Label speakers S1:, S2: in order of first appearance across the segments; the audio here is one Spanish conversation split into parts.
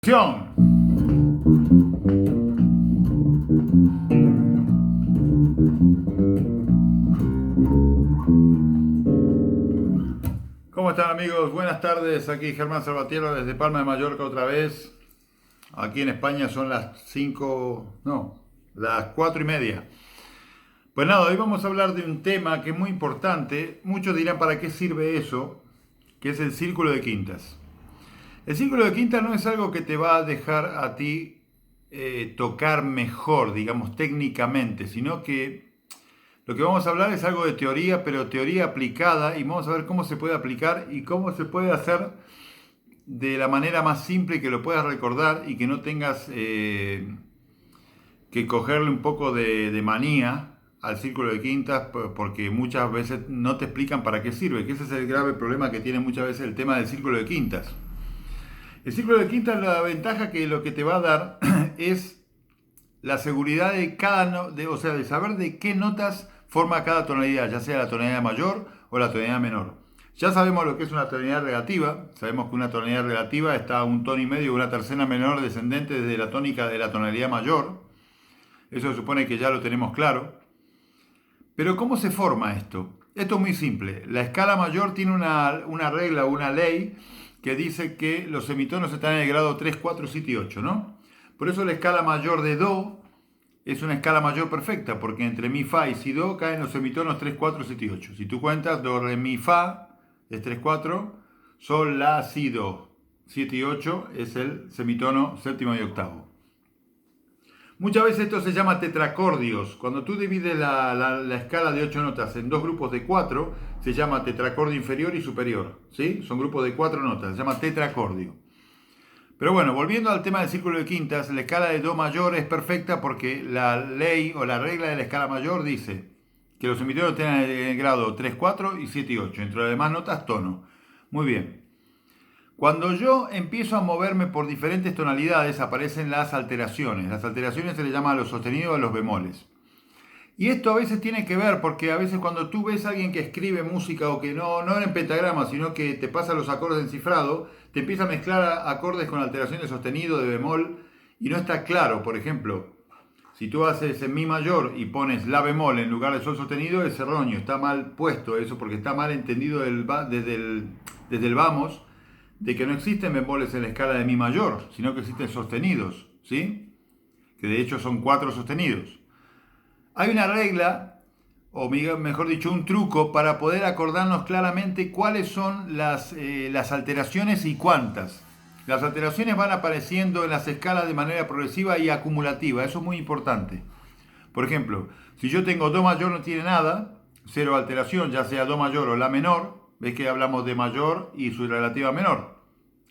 S1: Acción. ¿Cómo están, amigos? Buenas tardes, aquí Germán Salvatierra desde Palma de Mallorca otra vez. Aquí en España son las 5, no, las 4:30. Pues nada, hoy vamos a hablar de un tema que es muy importante. Muchos dirán, ¿para qué sirve eso? Que es el círculo de quintas. El círculo de quintas no es algo que te va a dejar a ti tocar mejor, digamos, técnicamente, sino que lo que vamos a hablar es algo de teoría, pero teoría aplicada, y vamos a ver cómo se puede aplicar y cómo se puede hacer de la manera más simple que lo puedas recordar y que no tengas que cogerle un poco de manía al círculo de quintas, porque muchas veces no te explican para qué sirve, que ese es el grave problema que tiene muchas veces el tema del círculo de quintas. El círculo de quintas, la ventaja que lo que te va a dar es la seguridad de de saber de qué notas forma cada tonalidad, ya sea la tonalidad mayor o la tonalidad menor. Ya sabemos lo que es una tonalidad relativa, sabemos que una tonalidad relativa está a un tono y medio, una tercera menor descendente desde la tónica de la tonalidad mayor. Eso se supone que ya lo tenemos claro. Pero ¿cómo se forma esto? Esto es muy simple. La escala mayor tiene una regla, una ley, que dice que los semitonos están en el grado 3, 4, 7 y 8, ¿no? Por eso la escala mayor de Do es una escala mayor perfecta, porque entre Mi, Fa y Si, Do caen los semitonos 3, 4, 7 y 8. Si tú cuentas, Do, Re, Mi, Fa es 3, 4, Sol, La, Si, Do, 7 y 8 es el semitono séptimo y octavo. Muchas veces esto se llama tetracordios. Cuando tú divides la escala de 8 notas en dos grupos de 4, se llama tetracordio inferior y superior. ¿Sí? Son grupos de 4 notas, se llama tetracordio. Pero bueno, volviendo al tema del círculo de quintas, la escala de Do mayor es perfecta porque la ley o la regla de la escala mayor dice que los semitonos tienen el grado 3, 4 y 7 y 8. Entre las demás notas, tono. Muy bien. Cuando yo empiezo a moverme por diferentes tonalidades aparecen las alteraciones. Las alteraciones se le llama a los sostenidos o a los bemoles. Y esto a veces tiene que ver porque a veces cuando tú ves a alguien que escribe música o que no en pentagrama, sino que te pasa los acordes en cifrado, te empieza a mezclar acordes con alteración de sostenido, de bemol, y no está claro. Por ejemplo, si tú haces en Mi mayor y pones La bemol en lugar de Sol sostenido, es erróneo, está mal puesto eso porque está mal entendido desde el vamos, de que no existen bemoles en la escala de Mi mayor, sino que existen sostenidos, ¿sí? Que de hecho son 4 sostenidos. Hay una regla, o mejor dicho, un truco para poder acordarnos claramente cuáles son las alteraciones y cuántas. Las alteraciones van apareciendo en las escalas de manera progresiva y acumulativa, eso es muy importante. Por ejemplo, si yo tengo Do mayor no tiene nada, cero alteración, ya sea Do mayor o La menor, ves que hablamos de mayor y su relativa menor.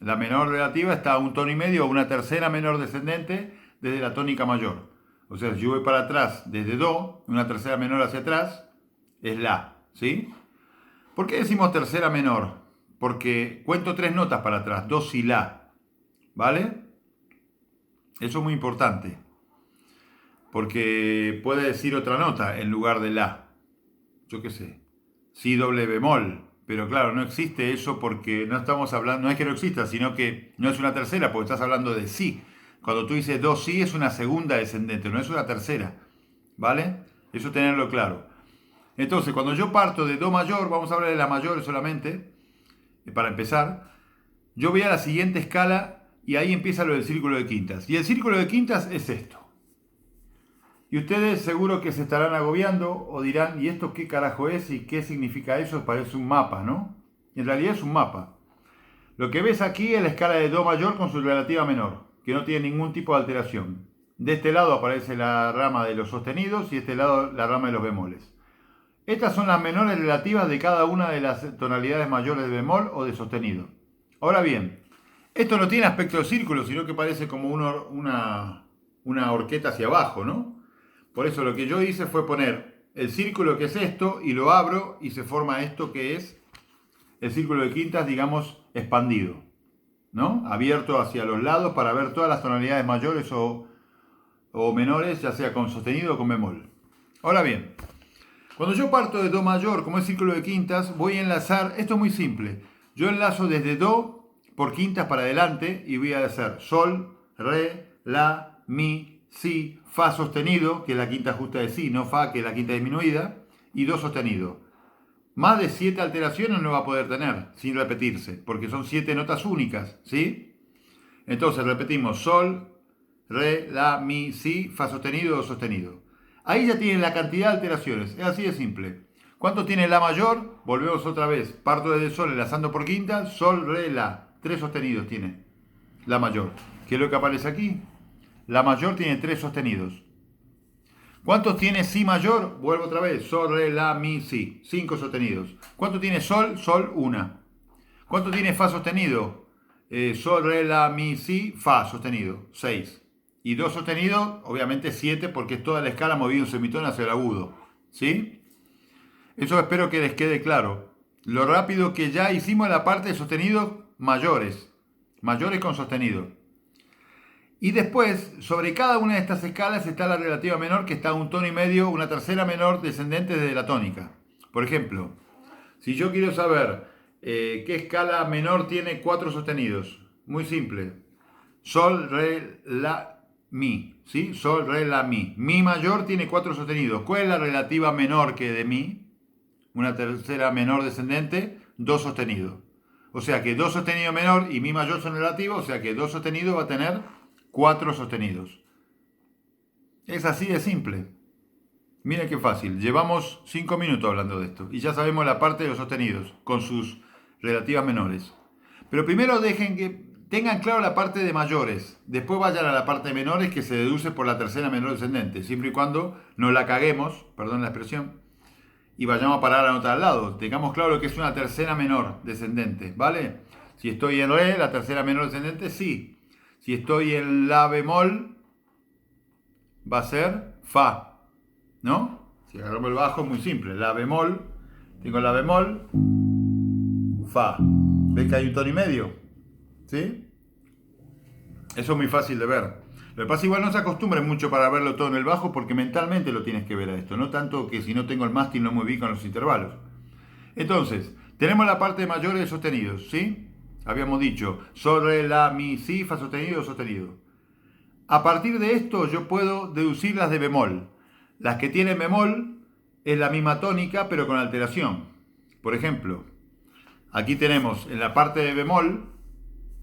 S1: La menor relativa está a un tono y medio o una tercera menor descendente desde la tónica mayor. O sea, si yo voy para atrás desde Do, una tercera menor hacia atrás, es La, ¿sí? ¿Por qué decimos tercera menor? Porque cuento 3 notas para atrás, Do, Si, La, ¿vale? Eso es muy importante, porque puede decir otra nota en lugar de La. Yo qué sé, Si doble bemol. Pero claro, no existe eso porque no estamos hablando, no es que no exista, sino que no es una tercera, porque estás hablando de Si. Cuando tú dices Do, Si es una segunda descendente, no es una tercera. ¿Vale? Eso tenerlo claro. Entonces, cuando yo parto de Do mayor, vamos a hablar de la mayor solamente, para empezar, yo voy a la siguiente escala y ahí empieza lo del círculo de quintas. Y el círculo de quintas es esto. Y ustedes seguro que se estarán agobiando o dirán, ¿y esto qué carajo es y qué significa eso? Parece un mapa, ¿no? En realidad es un mapa. Lo que ves aquí es la escala de Do mayor con su relativa menor, que no tiene ningún tipo de alteración. De este lado aparece la rama de los sostenidos y de este lado la rama de los bemoles. Estas son las menores relativas de cada una de las tonalidades mayores de bemol o de sostenido. Ahora bien, esto no tiene aspecto de círculo, sino que parece como una horqueta hacia abajo, ¿no? Por eso lo que yo hice fue poner el círculo que es esto y lo abro y se forma esto que es el círculo de quintas, digamos, expandido, ¿no? Abierto hacia los lados para ver todas las tonalidades mayores o menores, ya sea con sostenido o con bemol. Ahora bien, cuando yo parto de Do mayor como es círculo de quintas, voy a enlazar, esto es muy simple, yo enlazo desde Do por quintas para adelante y voy a hacer sol, re, la, mi, si, fa sostenido, que es la quinta justa de si, no fa, que es la quinta disminuida, y do sostenido. Más de 7 alteraciones no va a poder tener sin repetirse, porque son 7 notas únicas, ¿sí? Entonces repetimos sol, re, la, mi, si, fa sostenido, do sostenido. Ahí ya tienen la cantidad de alteraciones, es así de simple. ¿Cuánto tiene la mayor? Volvemos otra vez, parto desde sol enlazando por quinta, sol, re, la. 3 sostenidos tiene la mayor. ¿Qué es lo que aparece aquí? La mayor tiene 3 sostenidos. ¿Cuántos tiene si mayor? Vuelvo otra vez, sol, re, la, mi, si. 5 sostenidos. ¿Cuánto tiene sol? Sol, 1. ¿Cuánto tiene fa sostenido? Sol, re, la, mi, si, fa sostenido. 6. Y do sostenido, obviamente 7, porque es toda la escala movida un semitono hacia el agudo. ¿Sí? Eso espero que les quede claro. Lo rápido que ya hicimos en la parte de sostenidos mayores. Mayores con sostenido. Y después, sobre cada una de estas escalas está la relativa menor, que está a un tono y medio, una tercera menor descendente de la tónica. Por ejemplo, si yo quiero saber qué escala menor tiene 4 sostenidos, muy simple. Sol, re, la, mi. ¿Sí? Sol, re, la, mi. Mi mayor tiene 4 sostenidos. ¿Cuál es la relativa menor que de mi? Una tercera menor descendente, do sostenido. O sea que do sostenido menor y mi mayor son relativos, o sea que do sostenido va a tener 4 sostenidos. Es así de simple. Mira qué fácil. Llevamos 5 minutos hablando de esto y ya sabemos la parte de los sostenidos con sus relativas menores. Pero primero dejen que tengan claro la parte de mayores. Después vayan a la parte de menores que se deduce por la tercera menor descendente, siempre y cuando no la caguemos, perdón la expresión, y vayamos a parar a la nota al lado. Tengamos claro lo que es una tercera menor descendente, ¿vale? Si estoy en re, la tercera menor descendente, sí. Si estoy en la bemol, va a ser fa, ¿no? Si agarramos el bajo, muy simple. La bemol, tengo la bemol, fa. ¿Ves que hay un tono y medio? ¿Sí? Eso es muy fácil de ver. Lo que pasa igual no se acostumbren mucho para verlo todo en el bajo porque mentalmente lo tienes que ver a esto. No tanto que si no tengo el mástil no me ubico con los intervalos. Entonces, tenemos la parte de mayores de sostenidos, ¿sí? Habíamos dicho, sol, re, la, mi, si, fa sostenido, sostenido. A partir de esto yo puedo deducir las de bemol. Las que tienen bemol es la misma tónica pero con alteración. Por ejemplo, aquí tenemos en la parte de bemol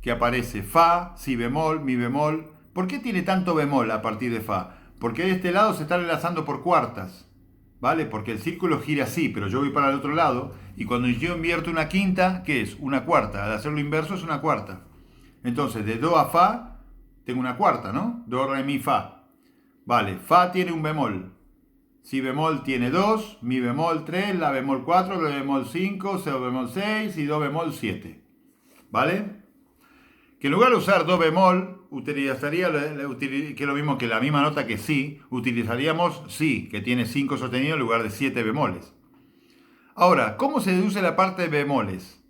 S1: que aparece fa, si bemol, mi bemol. ¿Por qué tiene tanto bemol a partir de fa? Porque de este lado se está enlazando por cuartas. ¿Vale? Porque el círculo gira así, pero yo voy para el otro lado y cuando yo invierto una quinta, ¿qué es? Una cuarta. Al hacerlo inverso es una cuarta. Entonces, de do a fa, tengo una cuarta, ¿no? Do, re, mi, fa. Vale, fa tiene un bemol. Si bemol tiene 2, mi bemol 3, la bemol 4, re bemol 5, sol bemol 6 y do bemol 7. ¿Vale? Que en lugar de usar do bemol, utilizaría, que es lo mismo que la misma nota que si, utilizaríamos si, que tiene 5 sostenidos en lugar de 7 bemoles. Ahora, ¿cómo se deduce la parte de bemoles?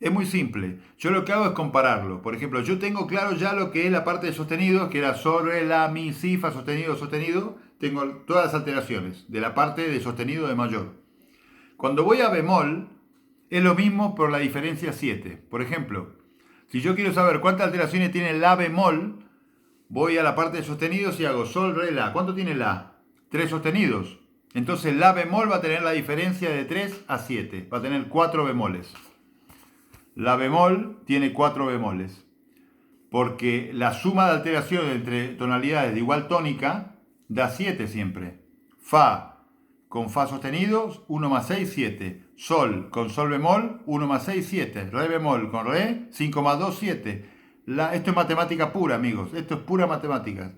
S1: Es muy simple. Yo lo que hago es compararlo. Por ejemplo, yo tengo claro ya lo que es la parte de sostenidos, que era sol, re, la, mi, si, fa sostenido, sostenido. Tengo todas las alteraciones de la parte de sostenido de mayor. Cuando voy a bemol, es lo mismo por la diferencia 7. Por ejemplo, si yo quiero saber cuántas alteraciones tiene la bemol, voy a la parte de sostenidos y hago sol, re, la. ¿Cuánto tiene la? 3 sostenidos. Entonces la bemol va a tener la diferencia de 3 a 7. Va a tener 4 bemoles. La bemol tiene 4 bemoles. Porque la suma de alteraciones entre tonalidades de igual tónica da 7 siempre. Fa con fa sostenidos, 1 más 6, 7. Sol con sol bemol, 1 más 6, 7. Re bemol con re, 5 más 2, 7. Esto es matemática pura, amigos. Esto es pura matemática.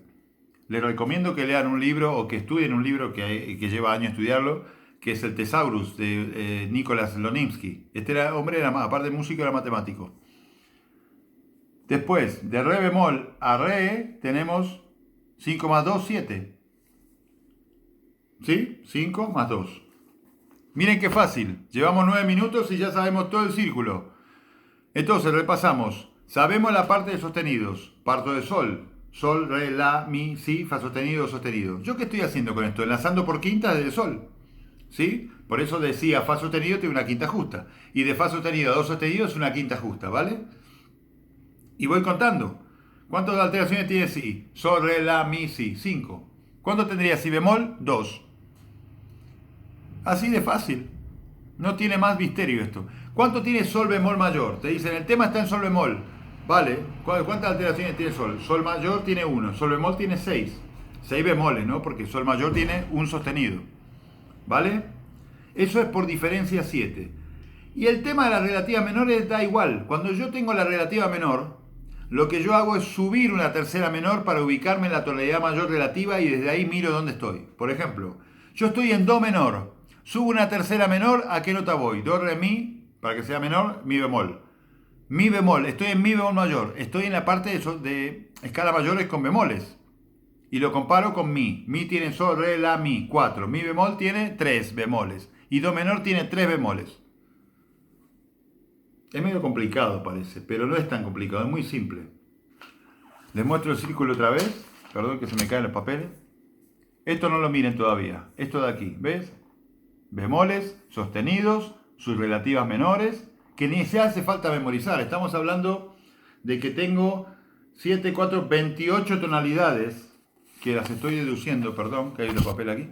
S1: Les recomiendo que lean un libro o que estudien un libro que lleva años estudiarlo, que es el Thesaurus de Nicolás Lonimsky. Hombre, aparte de músico, era matemático. Después, de re bemol a re, tenemos 5 más 2, 7. ¿Sí? 5 más 2. Miren qué fácil. Llevamos 9 minutos y ya sabemos todo el círculo. Entonces, repasamos. Sabemos la parte de sostenidos. Parto de sol. Sol, re, la, mi, si, fa sostenido, sostenido. ¿Yo qué estoy haciendo con esto? Enlazando por quinta desde sol. ¿Sí? Por eso decía fa sostenido tiene una quinta justa. Y de fa sostenido a do sostenido es una quinta justa, ¿vale? Y voy contando. ¿Cuántas alteraciones tiene si? Sol, re, la, mi, si. 5. ¿Cuánto tendría si bemol? 2. Así de fácil. No tiene más misterio esto. ¿Cuánto tiene sol bemol mayor? Te dicen, el tema está en sol bemol. Vale, ¿cuántas alteraciones tiene sol? Sol mayor tiene 1, sol bemol tiene 6. 6 bemoles, ¿no? Porque sol mayor tiene un sostenido. ¿Vale? Eso es por diferencia 7. Y el tema de las relativas menores da igual. Cuando yo tengo la relativa menor, lo que yo hago es subir una tercera menor para ubicarme en la tonalidad mayor relativa y desde ahí miro dónde estoy. Por ejemplo, yo estoy en do menor. Subo una tercera menor, ¿a qué nota voy? Do, re, mi, para que sea menor, mi bemol. Mi bemol, estoy en mi bemol mayor. Estoy en la parte de escala mayores con bemoles. Y lo comparo con mi. Mi tiene sol, re, la, mi, 4. Mi bemol tiene 3 bemoles. Y do menor tiene 3 bemoles. Es medio complicado parece, pero no es tan complicado, es muy simple. Les muestro el círculo otra vez. Perdón que se me caen los papeles. Esto no lo miren todavía. Esto de aquí, ¿ves? Bemoles, sostenidos, sus relativas menores, que ni se hace falta memorizar. Estamos hablando de que tengo 7, 4, 28 tonalidades, que las estoy deduciendo, perdón, que hay otro papel aquí,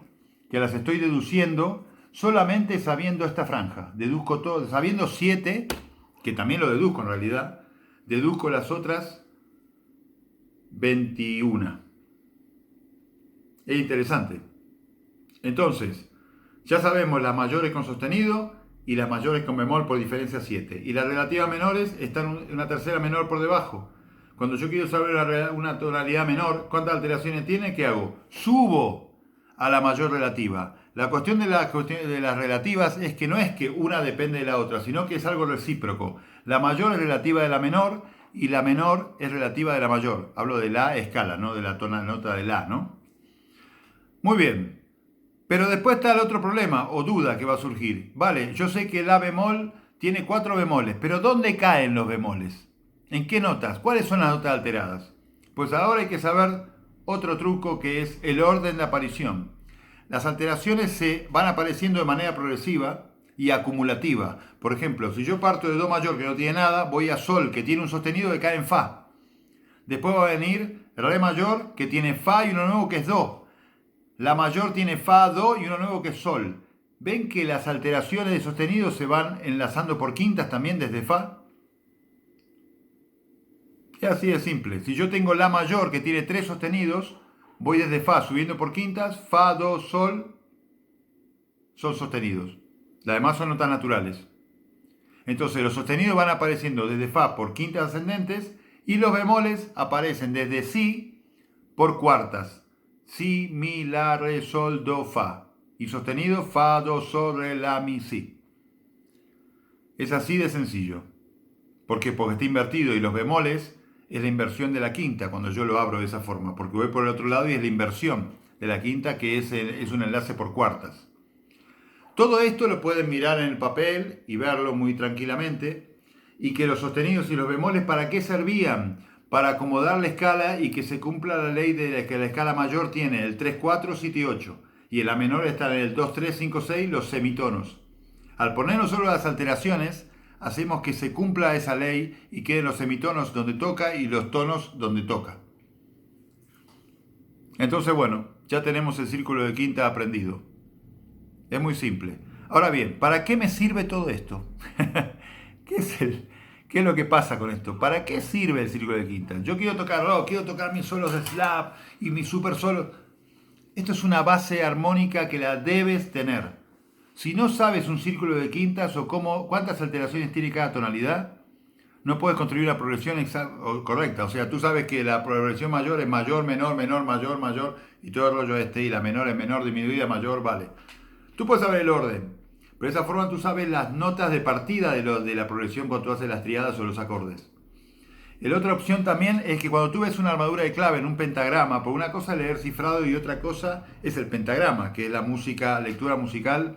S1: que las estoy deduciendo solamente sabiendo esta franja. Deduzco todo, sabiendo 7, que también lo deduzco en realidad, deduzco las otras 21. Es interesante. Entonces, ya sabemos las mayores con sostenido y las mayores con bemol por diferencia 7. Y las relativas menores están una tercera menor por debajo. Cuando yo quiero saber una tonalidad menor, ¿cuántas alteraciones tiene? ¿Qué hago? Subo a la mayor relativa. La cuestión de las relativas es que no es que una depende de la otra, sino que es algo recíproco. La mayor es relativa de la menor y la menor es relativa de la mayor. Hablo de la escala, no de la nota de la, ¿no? Muy bien. Pero después está el otro problema o duda que va a surgir. Vale, yo sé que la bemol tiene 4 bemoles, pero ¿dónde caen los bemoles? ¿En qué notas? ¿Cuáles son las notas alteradas? Pues ahora hay que saber otro truco que es el orden de aparición. Las alteraciones se van apareciendo de manera progresiva y acumulativa. Por ejemplo, si yo parto de do mayor que no tiene nada, voy a sol que tiene un sostenido que cae en fa. Después va a venir re mayor que tiene fa y uno nuevo que es do. La mayor tiene fa, do y uno nuevo que es sol. ¿Ven que las alteraciones de sostenido se van enlazando por quintas también desde fa? Es así de simple. Si yo tengo la mayor que tiene 3 sostenidos, voy desde fa subiendo por quintas, fa, do, sol, son sostenidos. Las demás son notas naturales. Entonces los sostenidos van apareciendo desde fa por quintas ascendentes y los bemoles aparecen desde si por cuartas. Si, mi, la, re, sol, do, fa. Y sostenido, fa, do, sol, re, la, mi, si. Es así de sencillo. ¿Por qué? Porque está invertido y los bemoles es la inversión de la quinta cuando yo lo abro de esa forma. Porque voy por el otro lado y es la inversión de la quinta que es un enlace por cuartas. Todo esto lo pueden mirar en el papel y verlo muy tranquilamente. Y que los sostenidos y los bemoles, ¿para qué servían? Para acomodar la escala y que se cumpla la ley de que la escala mayor tiene el 3, 4, 7 y 8. Y en la menor están en el 2, 3, 5, 6 los semitonos. Al ponernos solo las alteraciones, hacemos que se cumpla esa ley y queden los semitonos donde toca y los tonos donde toca. Entonces, bueno, ya tenemos el círculo de quinta aprendido. Es muy simple. Ahora bien, ¿para qué me sirve todo esto? ¿Qué es lo que pasa con esto? ¿Para qué sirve el círculo de quinta? Yo quiero tocar rock, quiero tocar mis solos de slap y mis super solos. Esto es una base armónica que la debes tener. Si no sabes un círculo de quintas o cuántas alteraciones tiene cada tonalidad, no puedes construir una progresión correcta. O sea, tú sabes que la progresión mayor es mayor, menor, menor, mayor, mayor y todo el rollo y la menor es menor, disminuida, mayor, vale. Tú puedes saber el orden. Pero de esa forma tú sabes las notas de partida de la progresión cuando tú haces las triadas o los acordes. La otra opción también es que cuando tú ves una armadura de clave en un pentagrama, por una cosa es leer cifrado y otra cosa es el pentagrama, que es la lectura musical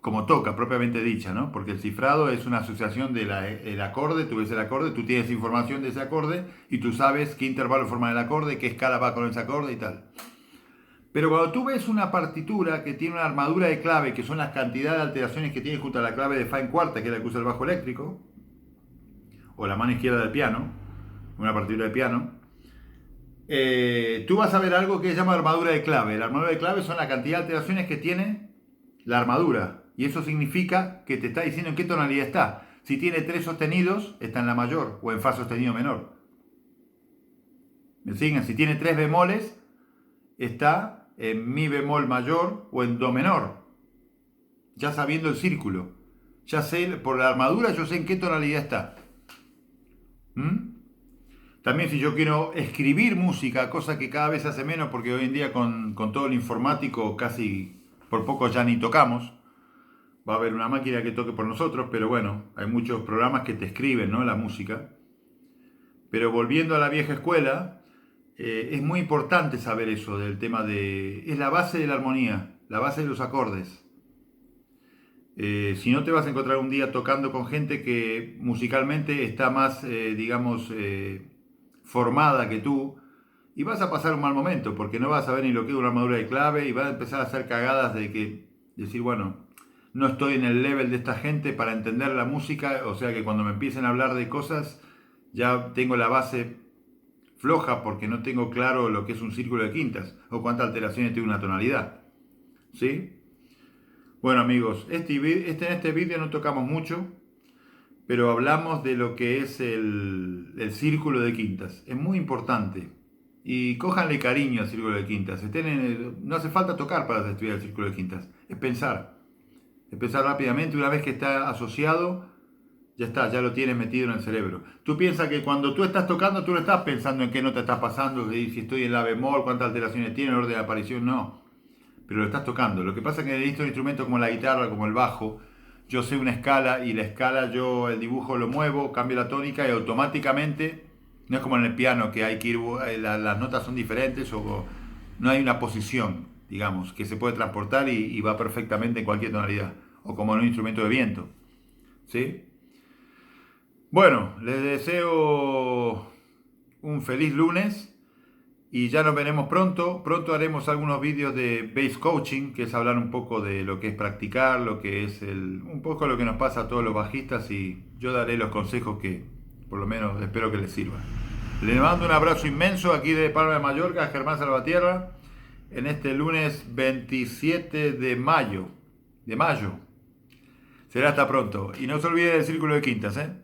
S1: como toca, propiamente dicha, ¿no? Porque el cifrado es una asociación del acorde, tú ves el acorde, tú tienes información de ese acorde y tú sabes qué intervalo forma el acorde, qué escala va con ese acorde y tal. Pero cuando tú ves una partitura que tiene una armadura de clave, que son las cantidades de alteraciones que tiene junto a la clave de fa en cuarta, que es la que usa el bajo eléctrico, o la mano izquierda del piano, una partitura de piano, tú vas a ver algo que se llama armadura de clave. La armadura de clave son la cantidad de alteraciones que tiene la armadura. Y eso significa que te está diciendo en qué tonalidad está. Si tiene 3 sostenidos, está en la mayor o en fa sostenido menor. ¿Me siguen? Si tiene 3 bemoles, está en mi bemol mayor o en do menor. Ya sabiendo el círculo. Ya sé, por la armadura yo sé en qué tonalidad está. ¿Mm? También si yo quiero escribir música, cosa que cada vez se hace menos porque hoy en día con todo el informático casi por poco ya ni tocamos. Va a haber una máquina que toque por nosotros, pero bueno, hay muchos programas que te escriben, ¿no?, la música. Pero volviendo a la vieja escuela, es muy importante saber eso del tema de... Es la base de la armonía, la base de los acordes. Si no te vas a encontrar un día tocando con gente que musicalmente está más, digamos, formada que tú, y vas a pasar un mal momento, porque no vas a saber ni lo que es una armadura de clave, y vas a empezar a hacer cagadas de que, decir, bueno, no estoy en el level de esta gente para entender la música, o sea que cuando me empiecen a hablar de cosas, ya tengo la base floja porque no tengo claro lo que es un círculo de quintas, o cuántas alteraciones tiene una tonalidad. ¿Sí? Bueno amigos, en este vídeo no tocamos mucho, pero hablamos de lo que es el círculo de quintas. Es muy importante. Y cójanle cariño al círculo de quintas. No hace falta tocar para estudiar el círculo de quintas. Es pensar. Es pensar rápidamente. Una vez que está asociado, ya está, ya lo tienes metido en el cerebro. Tú piensas que cuando tú estás tocando, tú no estás pensando en qué nota está pasando, si estoy en la bemol, cuántas alteraciones tiene, el orden de aparición, no. Pero lo estás tocando. Lo que pasa es que en estos instrumentos como la guitarra, como el bajo, yo sé una escala y la escala yo el dibujo lo muevo, cambio la tónica y automáticamente, no es como en el piano que hay que ir, las notas son diferentes o no hay una posición, digamos, que se puede transportar y va perfectamente en cualquier tonalidad, o como en un instrumento de viento. ¿Sí? Bueno, les deseo un feliz lunes. Y ya nos veremos pronto. Pronto haremos algunos vídeos de bass coaching, que es hablar un poco de lo que es practicar, lo que es un poco lo que nos pasa a todos los bajistas y yo daré los consejos que por lo menos espero que les sirvan. Les mando un abrazo inmenso aquí de Palma de Mallorca, Germán Salvatierra, en este lunes 27 de mayo. Será hasta pronto. Y no se olviden del círculo de quintas, ¿eh?